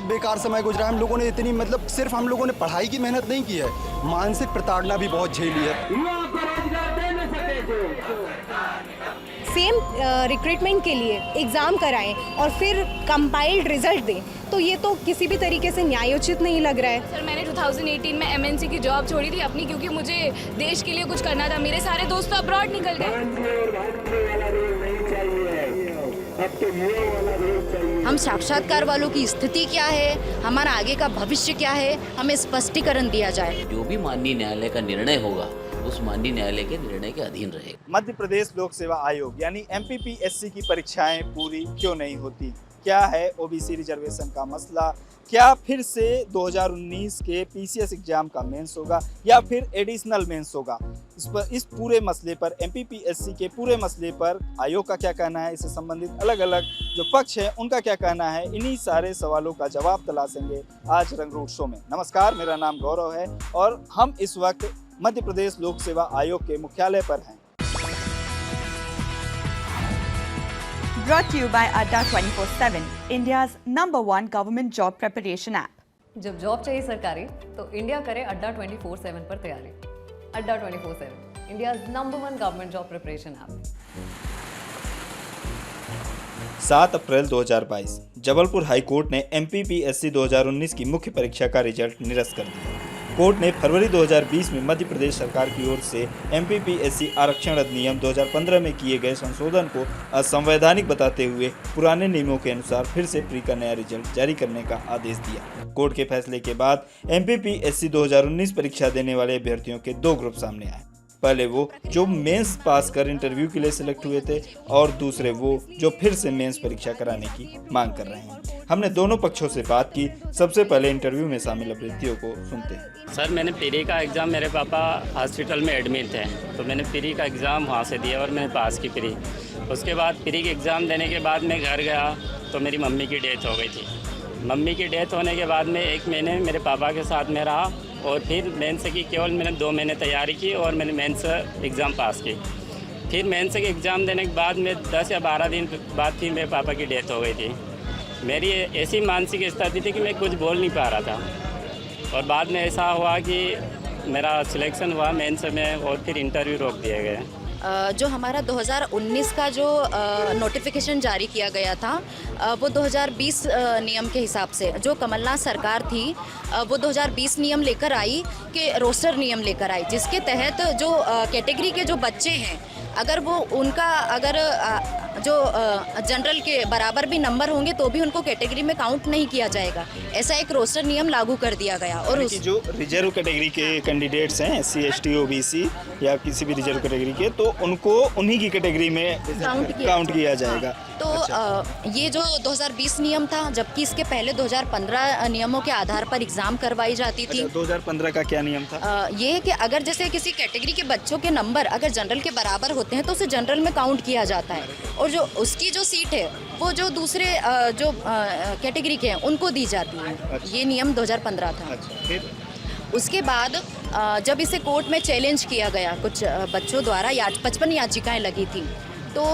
बेकार समय गुजरा है। हम लोगों ने इतनी मतलब सिर्फ हम लोगों ने पढ़ाई की मेहनत नहीं की है, मानसिक प्रताड़ना भी बहुत झेली है। सेम रिक्रूटमेंट के लिए एग्ज़ाम कराएं और फिर कंपाइल्ड रिजल्ट दें, तो ये तो किसी भी तरीके से न्यायोचित नहीं लग रहा है। सर मैंने 2018 में एमएनसी की जॉब छोड़ी थी अपनी, क्योंकि मुझे देश के लिए कुछ करना था। मेरे सारे दोस्त तो अब्रॉड निकल गए। हम साक्षात्कार वालों की स्थिति क्या है, हमारा आगे का भविष्य क्या है, हमें स्पष्टीकरण दिया जाए। जो भी माननीय न्यायालय का निर्णय होगा उस माननीय न्यायालय के निर्णय के अधीन रहेगा। मध्य प्रदेश लोक सेवा आयोग यानी एमपीपीएससी की परीक्षाएं पूरी क्यों नहीं होती? क्या है ओबीसी रिजर्वेशन का मसला? क्या फिर से 2019 के पीसीएस एग्जाम का मेंस होगा या फिर एडिशनल मेंस होगा? इस पूरे मसले पर, एमपीपीएससी के पूरे मसले पर आयोग का क्या कहना है, इससे संबंधित अलग अलग जो पक्ष है उनका क्या कहना है, इन्हीं सारे सवालों का जवाब तलाशेंगे आज रंग रूट शो में। नमस्कार, मेरा नाम गौरव है और हम इस वक्त मध्य प्रदेश लोक सेवा आयोग के मुख्यालय पर हैं। Brought to you by Adda 24/7, India's #1 government job preparation app. जब जॉब चाहिए सरकारी तो इंडिया करे अड्डा 24/7 पर तैयारी। अड्डा 24/7, India's #1 government job preparation app. 7 अप्रैल 2022 जबलपुर हाई कोर्ट ने एमपीपीएससी 2019 की मुख्य परीक्षा का रिजल्ट निरस्त कर दिया। कोर्ट ने फरवरी 2020 में मध्य प्रदेश सरकार की ओर से एमपीपीएससी आरक्षण अधिनियम 2015 में किए गए संशोधन को असंवैधानिक बताते हुए पुराने नियमों के अनुसार फिर से प्री का नया रिजल्ट जारी करने का आदेश दिया। कोर्ट के फैसले के बाद एमपीपीएससी 2019 परीक्षा देने वाले अभ्यर्थियों के दो ग्रुप सामने आए। पहले वो जो मेंस पास कर इंटरव्यू के लिए सिलेक्ट हुए थे और दूसरे वो जो फिर से मेंस परीक्षा कराने की मांग कर रहे हैं। हमने दोनों पक्षों से बात की। सबसे पहले इंटरव्यू में शामिल अभ्यर्थियों को सुनते हैं। सर मैंने प्री का एग्ज़ाम, मेरे पापा हॉस्पिटल में एडमिट थे तो मैंने प्री का एग्ज़ाम वहाँ से दिया और मैंने पास की प्री। उसके बाद प्री के एग्ज़ाम देने के बाद मैं घर गया तो मेरी मम्मी की डेथ हो गई थी। मम्मी की डेथ होने के बाद में 1 महीने मेरे पापा के साथ में रहा और फिर मेंस की केवल मैंने 2 महीने तैयारी की और मैंने मेंस एग्ज़ाम पास की। फिर मेंस के एग्ज़ाम देने के बाद में 10 या 12 दिन बाद फिर मेरे पापा की डेथ हो गई थी। मेरी ऐसी मानसिक स्थिति थी कि मैं कुछ बोल नहीं पा रहा था और बाद में ऐसा हुआ कि मेरा सिलेक्शन हुआ मेंस में और फिर इंटरव्यू रोक दिए गए। जो हमारा 2019 का जो नोटिफिकेशन जारी किया गया था वो 2020 नियम के हिसाब से, जो कमलनाथ सरकार थी वो 2020 नियम लेकर आई कि रोस्टर नियम लेकर आई, जिसके तहत जो कैटेगरी के जो बच्चे हैं अगर वो उनका अगर जो जनरल के बराबर भी नंबर होंगे तो भी उनको कैटेगरी में काउंट नहीं किया जाएगा। ऐसा एक रोस्टर नियम लागू कर दिया गया। और जो रिजर्व कैटेगरी के कैंडिडेट्स हैं SC ST OBC या किसी भी रिजर्व कैटेगरी के, तो उनको उन्हीं की कैटेगरी में काउंट किया जाएगा। तो ये जो 2020 नियम था, जबकि इसके पहले 2015 नियमों के आधार पर एग्ज़ाम करवाई जाती थी। 2015 का क्या नियम था? ये है कि अगर जैसे किसी कैटेगरी के बच्चों के नंबर अगर जनरल के बराबर होते हैं तो उसे जनरल में काउंट किया जाता है और जो उसकी जो सीट है वो जो दूसरे जो कैटेगरी के हैं उनको दी जाती है। अच्छा। ये नियम 2015 था। अच्छा, फिर उसके बाद जब इसे कोर्ट में चैलेंज किया गया कुछ बच्चों द्वारा, 55 याचिकाएं लगी थी, तो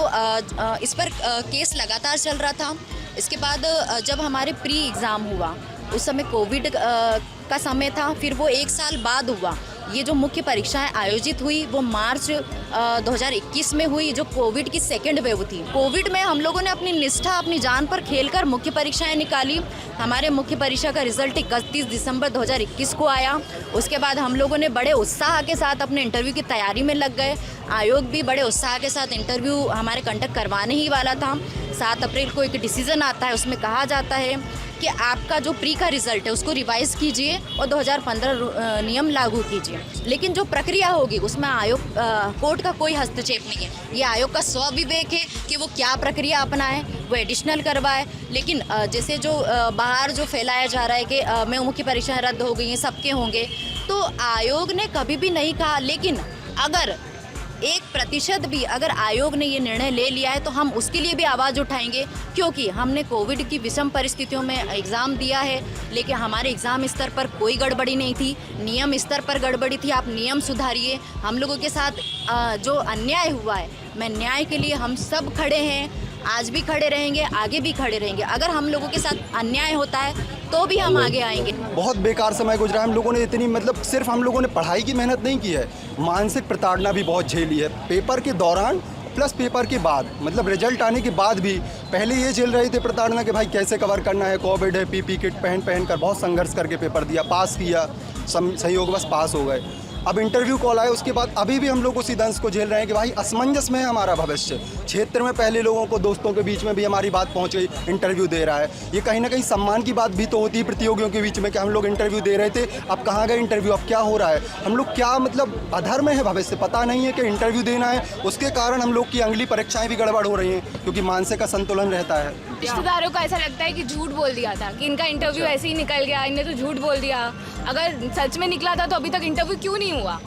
इस पर केस लगातार चल रहा था। इसके बाद जब हमारे प्री एग्ज़ाम हुआ उस समय कोविड का समय था, फिर वो 1 साल बाद हुआ। ये जो मुख्य परीक्षाएं आयोजित हुई वो मार्च 2021 में हुई, जो कोविड की सेकेंड वेव थी। कोविड में हम लोगों ने अपनी निष्ठा, अपनी जान पर खेलकर मुख्य परीक्षाएं निकाली। हमारे मुख्य परीक्षा का रिजल्ट 31 दिसंबर 2021 को आया। उसके बाद हम लोगों ने बड़े उत्साह के साथ अपने इंटरव्यू की तैयारी में लग गए। आयोग भी बड़े उत्साह के साथ इंटरव्यू हमारे कंडक्ट करवाने ही वाला था। 7 अप्रैल को एक डिसीज़न आता है, उसमें कहा जाता है कि आपका जो प्री का रिज़ल्ट है उसको रिवाइज़ कीजिए और 2015 नियम लागू कीजिए। लेकिन जो प्रक्रिया होगी उसमें आयोग कोर्ट का कोई हस्तक्षेप नहीं है। ये आयोग का स्वविवेक है कि वो क्या प्रक्रिया अपनाए, वो एडिशनल करवाए। लेकिन जैसे जो बाहर जो फैलाया जा रहा है कि मैं मुख्य परीक्षाएं रद्द हो गई हैं, सबके होंगे, तो आयोग ने कभी भी नहीं कहा। लेकिन अगर 1% भी अगर आयोग ने ये निर्णय ले लिया है तो हम उसके लिए भी आवाज़ उठाएंगे, क्योंकि हमने कोविड की विषम परिस्थितियों में एग्ज़ाम दिया है। लेकिन हमारे एग्ज़ाम स्तर पर कोई गड़बड़ी नहीं थी, नियम स्तर पर गड़बड़ी थी। आप नियम सुधारिए। हम लोगों के साथ जो अन्याय हुआ है, मैं न्याय के लिए हम सब खड़े हैं आज भी खड़े रहेंगे, आगे भी खड़े रहेंगे। अगर हम लोगों के साथ अन्याय होता है तो भी हम आगे आएंगे। बहुत बेकार समय गुजरा है। हम लोगों ने इतनी मतलब सिर्फ हम लोगों ने पढ़ाई की मेहनत नहीं की है, मानसिक प्रताड़ना भी बहुत झेली है। पेपर के दौरान प्लस पेपर के बाद, मतलब रिजल्ट आने के बाद भी पहले ये झेल रहे थे प्रताड़ना कि भाई कैसे कवर करना है, कोविड है, पीपी किट पहन कर बहुत संघर्ष करके पेपर दिया, पास किया, संयोग बस पास हो गए। अब इंटरव्यू कॉल आए उसके बाद अभी भी हम लोग उसी दंश को झेल रहे हैं कि भाई असमंजस में है हमारा भविष्य। क्षेत्र में पहले लोगों को, दोस्तों के बीच में भी हमारी बात पहुंच गई, इंटरव्यू दे रहा है। ये कहीं ना कहीं सम्मान की बात भी तो होती है प्रतियोगियों के बीच में कि हम लोग इंटरव्यू दे रहे थे, अब कहाँ गए इंटरव्यू, अब क्या हो रहा है। हम लोग क्या मतलब अधर में है भविष्य, पता नहीं है कि इंटरव्यू देना है, उसके कारण हम लोग की अगली परीक्षाएं भी गड़बड़ हो रही हैं क्योंकि मानसिक असंतुलन रहता है। रिश्तेदारों को ऐसा लगता है कि झूठ बोल दिया था, कि इनका इंटरव्यू ऐसे ही निकल गया, इनने तो झूठ बोल दिया। अगर सच में निकला था तो अभी तक इंटरव्यू क्यों नहीं हुआ।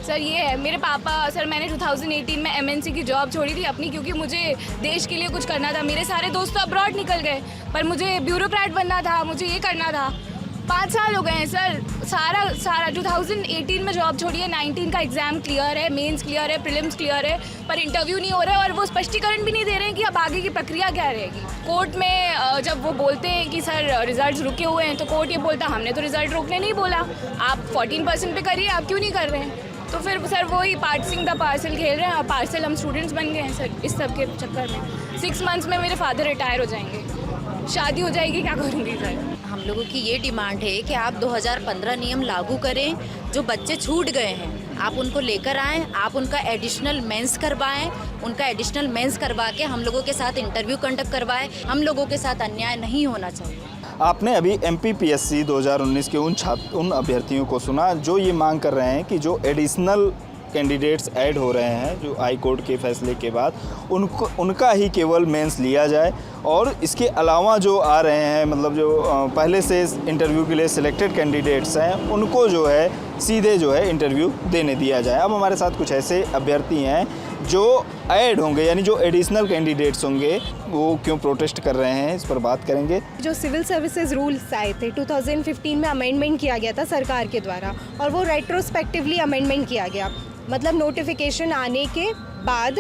सर ये है, मेरे पापा, सर मैंने 2018 में MNC की जॉब छोड़ी थी अपनी, क्योंकि मुझे देश के लिए कुछ करना था। मेरे सारे दोस्त तो अब्रॉड निकल गए, पर मुझे ब्यूरोक्रेट बनना था, मुझे ये करना था। 5 साल हो गए हैं सर, सारा 2018 में जॉब छोड़ी है, 19 का एग्ज़ाम क्लियर है, मेंस क्लियर है, प्रीलिम्स क्लियर है, पर इंटरव्यू नहीं हो रहा है और वो स्पष्टीकरण भी नहीं दे रहे हैं कि अब आगे की प्रक्रिया क्या रहेगी। कोर्ट में जब वो बोलते हैं कि सर रिजल्ट रुके हुए हैं, तो कोर्ट ये बोलता हमने तो रिजल्ट रोकने नहीं बोला, आप 14% पे करिए, आप क्यों नहीं कर रहे हैं। तो फिर सर वही पार्सिंग द पार्सल खेल रहे हैं, और पार्सल हम स्टूडेंट्स बन गए हैं सर इस सब के चक्कर में। 6 मंथ्स में मेरे फादर रिटायर हो जाएंगे, शादी हो जाएगी, क्या करूँगी सर। हम लोगों की ये डिमांड है कि आप 2015 नियम लागू करें। जो बच्चे छूट गए हैं आप उनको लेकर आएँ, आप उनका एडिशनल मेंस करवाएं, उनका एडिशनल मेंस करवा के हम लोगों के साथ इंटरव्यू कंडक्ट करवाएं। हम लोगों के साथ अन्याय नहीं होना चाहिए। आपने अभी MPPSC 2019 के उन अभ्यर्थियों को सुना जो ये मांग कर रहे हैं कि जो एडिशनल कैंडिडेट्स ऐड हो रहे हैं, जो हाई कोर्ट के फैसले के बाद उनका ही केवल मेंस लिया जाए, और इसके अलावा जो आ रहे हैं, मतलब जो पहले से इंटरव्यू के लिए सिलेक्टेड कैंडिडेट्स हैं, उनको जो है सीधे जो है इंटरव्यू देने दिया जाए। अब हमारे साथ कुछ ऐसे अभ्यर्थी हैं जो ऐड होंगे, यानी जो एडिशनल कैंडिडेट्स होंगे, वो क्यों प्रोटेस्ट कर रहे हैं, इस पर बात करेंगे। जो सिविल सर्विसेज रूल्स आए थे 2015 में अमेंडमेंट किया गया था सरकार के द्वारा, और वो रेट्रोस्पेक्टिवली अमेंडमेंट किया गया, मतलब नोटिफिकेशन आने के बाद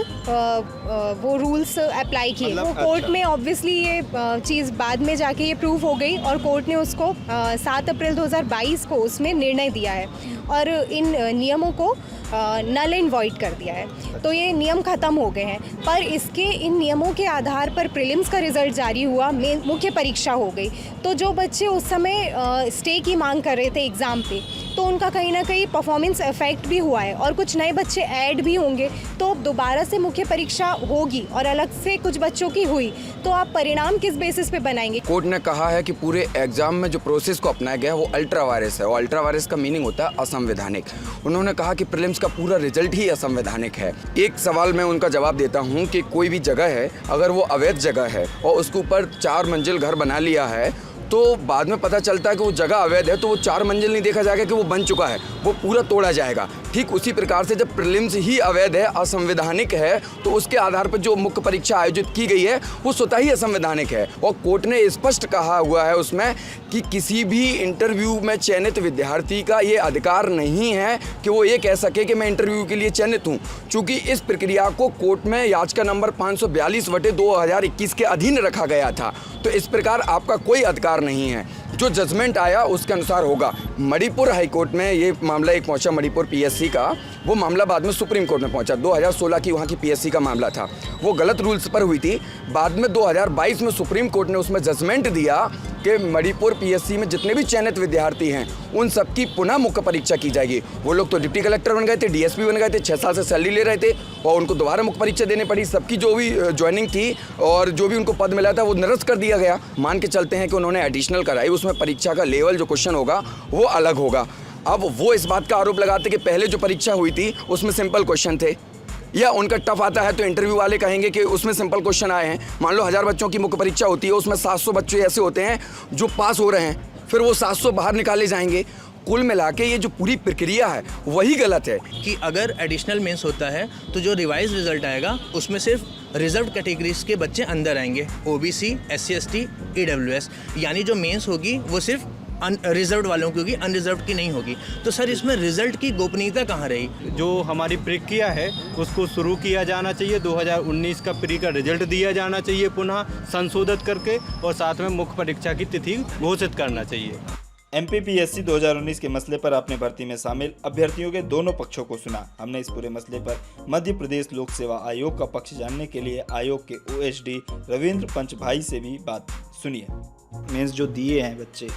वो रूल्स अप्लाई किए। मतलब वो कोर्ट में ऑब्वियसली ये चीज़ बाद में जाके ये प्रूव हो गई, और कोर्ट ने उसको 7 अप्रैल 2022 को उसमें निर्णय दिया है और इन नियमों को नल एंड वॉइड कर दिया है। तो ये नियम ख़त्म हो गए हैं, पर इसके इन नियमों के आधार पर प्रीलिम्स का रिज़ल्ट जारी हुआ, मुख्य परीक्षा हो गई। तो जो बच्चे उस समय स्टे की मांग कर रहे थे एग्ज़ाम पे, तो उनका कहीं ना कहीं परफॉर्मेंस इफेक्ट भी हुआ है, और कुछ नए बच्चे ऐड भी होंगे। तो अब दोबारा से मुख्य परीक्षा होगी और अलग से कुछ बच्चों की हुई, तो आप परिणाम किस बेसिस पे बनाएंगे। कोर्ट ने कहा है कि पूरे एग्जाम में जो प्रोसेस को अपनाया गया है वो अल्ट्रा वायरस है, और अल्ट्रा वायरस का मीनिंग होता है असंवैधानिक। उन्होंने कहा कि प्रीलिम्स का पूरा रिजल्ट ही असंवैधानिक है। एक सवाल मैं उनका जवाब देता हूँ कि कोई भी जगह है, अगर वो अवैध जगह है और उसके ऊपर 4 मंजिल घर बना लिया है, तो बाद में पता चलता है कि वो जगह अवैध है, तो वो 4 मंजिल नहीं देखा जाएगा कि वो बन चुका है, वो पूरा तोड़ा जाएगा। ठीक उसी प्रकार से जब प्रीलिम्स ही अवैध है, असंवैधानिक है, तो उसके आधार पर जो मुख्य परीक्षा आयोजित की गई है वो स्वतः ही असंवैधानिक है। और कोर्ट ने स्पष्ट कहा हुआ है उसमें कि किसी भी इंटरव्यू में चयनित विद्यार्थी का ये अधिकार नहीं है कि वो ये कह सके कि मैं इंटरव्यू के लिए चयनित हूँ, चूँकि इस प्रक्रिया को कोर्ट में याचिका नंबर 542/2021 के अधीन रखा गया था। तो इस प्रकार आपका कोई अधिकार नहीं है, जो जजमेंट आया उसके अनुसार होगा। मणिपुर हाई कोर्ट में ये मामला एक पहुंचा, मणिपुर PSC का, वो मामला बाद में सुप्रीम कोर्ट में पहुंचा। 2016 की वहां की PSC का मामला था, वो गलत रूल्स पर हुई थी। बाद में 2022 में सुप्रीम कोर्ट ने उसमें जजमेंट दिया कि मणिपुर PSC में जितने भी चयनित विद्यार्थी हैं उन सबकी पुनः मुख्य परीक्षा की जाएगी। वो लोग तो डिप्टी कलेक्टर बन गए थे, DSP बन गए थे, 6 साल से सैलरी ले रहे थे, और उनको दोबारा मुख्य परीक्षा देनी पड़ी। सबकी जो भी ज्वाइनिंग थी और जो भी उनको पद मिला था वो निरस्त कर दिया गया। मान के चलते हैं कि उन्होंने एडिशनल कराई, उसमें परीक्षा का लेवल जो क्वेश्चन होगा वो अलग होगा। अब वो इस बात का आरोप लगाते कि पहले जो परीक्षा हुई थी उसमें सिंपल क्वेश्चन थे, या उनका टफ आता है तो इंटरव्यू वाले कहेंगे कि उसमें सिंपल क्वेश्चन आए हैं। मान लो 1000 बच्चों की मुख्य परीक्षा होती है, उसमें 700 बच्चे ऐसे होते हैं जो पास हो रहे हैं, फिर वो 700 बाहर निकाले जाएंगे। कुल मिला के ये जो पूरी प्रक्रिया है वही गलत है। कि अगर एडिशनल मेंस होता है तो जो रिवाइज रिजल्ट आएगा उसमें सिर्फ रिजर्व कैटेगरीज के बच्चे अंदर आएंगे, OBC, SC ST, EWS, यानी जो मेंस होगी वो सिर्फ रिजर्व वालों की होगी, अनरिजर्व की नहीं होगी। तो सर इसमें रिजल्ट की गोपनीयता कहाँ रही? जो हमारी प्रक्रिया है उसको शुरू किया जाना चाहिए। 2019 का प्री का रिजल्ट दिया जाना चाहिए पुनः संशोधित करके, और साथ में मुख्य परीक्षा की तिथि घोषित करना चाहिए। MPPSC 2019 के मसले पर आपने भर्ती में शामिल अभ्यर्थियों के दोनों पक्षों को सुना। हमने इस पूरे मसले पर मध्य प्रदेश लोक सेवा आयोग का पक्ष जानने के लिए आयोग के OSD रविंद्र पंच भाई से भी बात सुनी है। मेंस जो दिए हैं बच्चे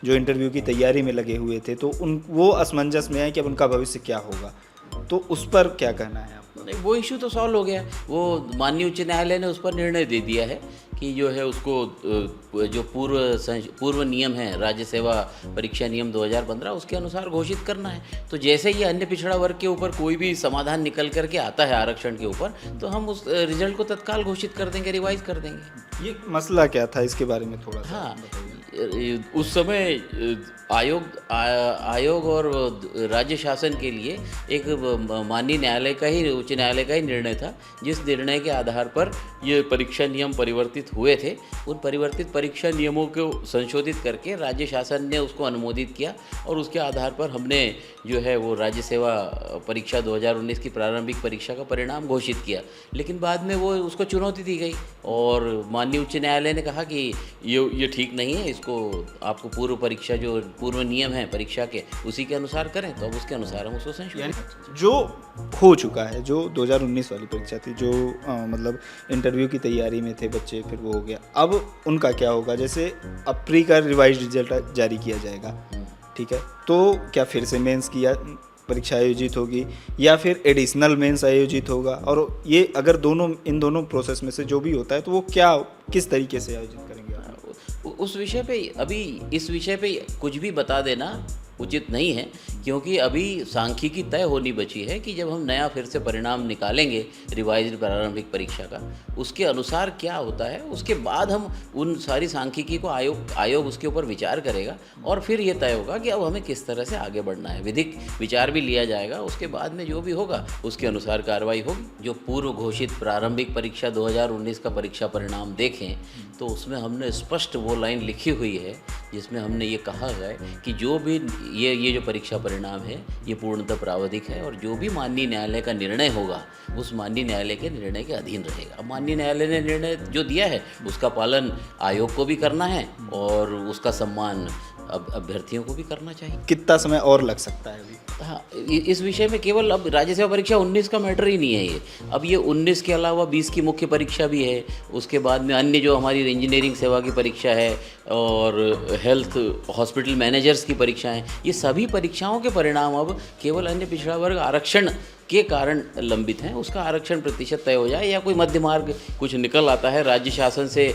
जो इंटरव्यू की तैयारी में लगे हुए थे, तो वो असमंजस में है कि अब उनका भविष्य क्या होगा, तो उस पर क्या कहना है आपको? नहीं, वो इशू तो सॉल्व हो गया। वो माननीय उच्च न्यायालय ने उस पर निर्णय दे दिया है कि जो है उसको जो पूर्व नियम है राज्य सेवा परीक्षा नियम 2015 उसके अनुसार घोषित करना है। तो जैसे ही अन्य पिछड़ा वर्ग के ऊपर कोई भी समाधान निकल करके आता है आरक्षण के ऊपर, तो हम उस रिजल्ट को तत्काल घोषित कर देंगे, रिवाइज कर देंगे। ये मसला क्या था, इसके बारे में थोड़ा सा हाँ, उस समय आयोग और राज्य शासन के लिए एक माननीय न्यायालय का ही, उच्च न्यायालय का ही निर्णय था, जिस निर्णय के आधार पर ये परीक्षा नियम परिवर्तित हुए थे। उन परिवर्तित परीक्षा नियमों को संशोधित करके राज्य शासन ने उसको अनुमोदित किया, और उसके आधार पर हमने जो है वो राज्य सेवा परीक्षा 2019 की प्रारंभिक परीक्षा का परिणाम घोषित किया। लेकिन बाद में वो उसको चुनौती दी गई, और माननीय उच्च न्यायालय ने कहा कि ये ठीक नहीं है, इसको आपको पूर्व परीक्षा जो पूर्व नियम है परीक्षा के उसी के अनुसार करें। तो अब उसके अनुसार हम उसको संशोधित जो हो चुका है, जो 2019 वाली परीक्षा थी, जो मतलब इंटरव्यू की तैयारी में थे बच्चे, फिर वो हो गया, अब उनका क्या होगा? जैसे अब प्री का रिवाइज रिजल्ट जारी किया जाएगा, ठीक है, तो क्या फिर से मेंस की परीक्षा आयोजित होगी या फिर एडिशनल मेंस आयोजित होगा? और ये अगर इन दोनों प्रोसेस में से जो भी होता है, तो वो क्या किस तरीके से आयोजित करेंगे? उस विषय पे अभी इस विषय पे कुछ भी बता देना उचित नहीं है, क्योंकि अभी सांख्यिकी तय होनी बची है कि जब हम नया फिर से परिणाम निकालेंगे रिवाइज्ड प्रारंभिक परीक्षा का, उसके अनुसार क्या होता है, उसके बाद हम उन सारी सांख्यिकी को आयोग उसके ऊपर विचार करेगा, और फिर ये तय होगा कि अब हमें किस तरह से आगे बढ़ना है। विधिक विचार भी लिया जाएगा, उसके बाद में जो भी होगा उसके अनुसार कार्रवाई होगी। जो पूर्व घोषित प्रारंभिक परीक्षा 2019 का परीक्षा परिणाम देखें तो उसमें हमने स्पष्ट वो लाइन लिखी हुई है जिसमें हमने ये कहा है कि जो भी ये जो परीक्षा परिणाम है ये पूर्णतः प्रावधिक है, और जो भी माननीय न्यायालय का निर्णय होगा उस माननीय न्यायालय के निर्णय के अधीन रहेगा। अब माननीय न्यायालय ने निर्णय जो दिया है उसका पालन आयोग को भी करना है, और उसका सम्मान अब अभ्यर्थियों को भी करना चाहिए। कितना समय और लग सकता है अभी? हाँ, इस विषय में केवल अब राज्य सेवा परीक्षा 19 का मैटर ही नहीं है ये। अब ये 19 के अलावा 20 की मुख्य परीक्षा भी है, उसके बाद में अन्य जो हमारी इंजीनियरिंग सेवा की परीक्षा है और हेल्थ हॉस्पिटल मैनेजर्स की परीक्षा है, ये सभी परीक्षाओं के परिणाम अब केवल अन्य पिछड़ा वर्ग आरक्षण के कारण लंबित हैं। उसका आरक्षण प्रतिशत तय हो जाए या कोई मध्य मार्ग कुछ निकल आता है। राज्य शासन से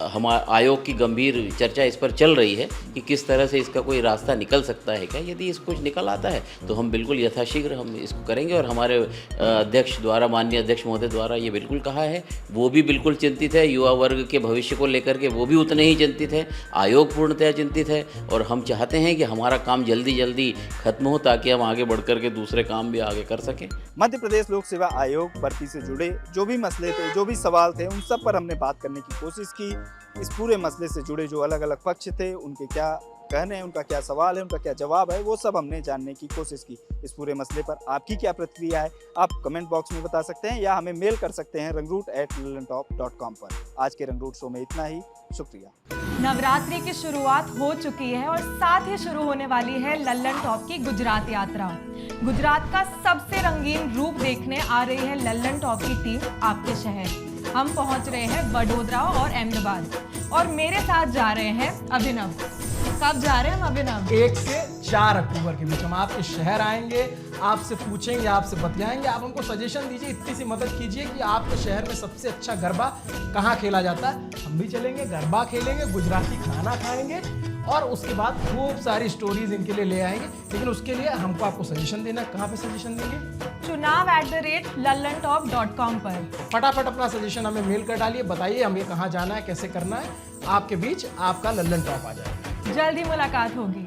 हमारे आयोग की गंभीर चर्चा इस पर चल रही है कि किस तरह से इसका कोई रास्ता निकल सकता है क्या। यदि इसको कुछ निकल आता है तो हम बिल्कुल यथाशीघ्र हम इसको करेंगे, और हमारे अध्यक्ष द्वारा, माननीय अध्यक्ष महोदय द्वारा ये बिल्कुल कहा है, वो भी बिल्कुल चिंतित है। युवा वर्ग के भविष्य को लेकर के वो भी उतने ही चिंतित है, आयोग पूर्णतः चिंतित है, और हम चाहते हैं कि हमारा काम जल्दी जल्दी खत्म हो ताकि हम आगे बढ़ कर के दूसरे काम भी आगे कर सकें। मध्य प्रदेश लोक सेवा आयोग भर्ती से जुड़े जो भी मसले थे, जो भी सवाल थे, उन सब पर हमने बात करने की कोशिश की। इस पूरे मसले से जुड़े जो अलग अलग पक्ष थे, उनके क्या कहने हैं, उनका क्या सवाल है, उनका क्या जवाब है, वो सब हमने जानने की कोशिश की। इस पूरे मसले पर आपकी क्या प्रतिक्रिया है, आप कमेंट बॉक्स में बता सकते हैं या हमें मेल कर सकते हैं rangroot@lallantop.com पर। आज के रंगरूट शो में इतना ही, शुक्रिया। नवरात्रि की शुरुआत हो चुकी है और साथ ही शुरू होने वाली है लल्लन टॉप की गुजरात यात्रा। गुजरात का सबसे रंगीन रूप देखने आ रही है लल्लन टॉप की टीम आपके शहर। हम पहुंच रहे हैं वडोदरा और अहमदाबाद, और मेरे साथ जा रहे हैं अभिनव। कब जा रहे हैं हम अभिनव? 1 से 4 अक्टूबर के बीच हम आपके शहर आएंगे, आपसे पूछेंगे, आपसे बतलाएंगे, आप हमको सजेशन दीजिए, इतनी सी मदद कीजिए कि आपके शहर में सबसे अच्छा गरबा कहाँ खेला जाता है। हम भी चलेंगे, गरबा खेलेंगे, गुजराती खाना खाएंगे, और उसके बाद खूब सारी स्टोरीज इनके लिए ले आएंगे। लेकिन उसके लिए हमको आपको सजेशन देना। कहाँ पे सजेशन देंगे? chunav@lallantop.com पर फटाफट अपना सजेशन हमें मेल कर डालिए, बताइए हमें कहाँ जाना है, कैसे करना है। आपके बीच आपका लल्लन टॉप आ जाएगा। जल्द ही मुलाकात होगी।